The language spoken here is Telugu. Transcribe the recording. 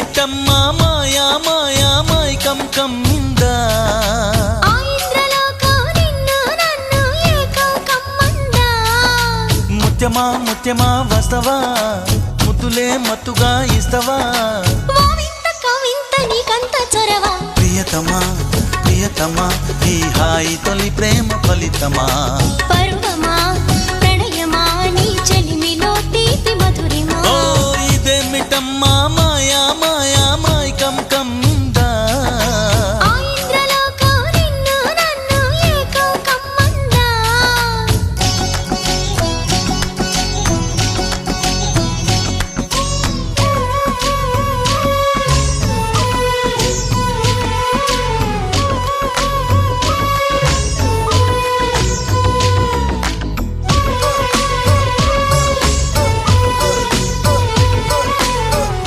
ఇదేమిటమ్మా మాయా మాయా మైకం కమ్మిందా ముత్యమా ముత్యమా వస్తవా ముద్దులే మత్తుగా ఇస్తవా ప్రియతమా ప్రియతమా ఈ హాయి తొలి ప్రేమ ఫలితమా పర్వమా ప్రణయమా నీ చెలిమిలో తీపి మధురిమా ఓ ఇదేమిటమ్మా మాయా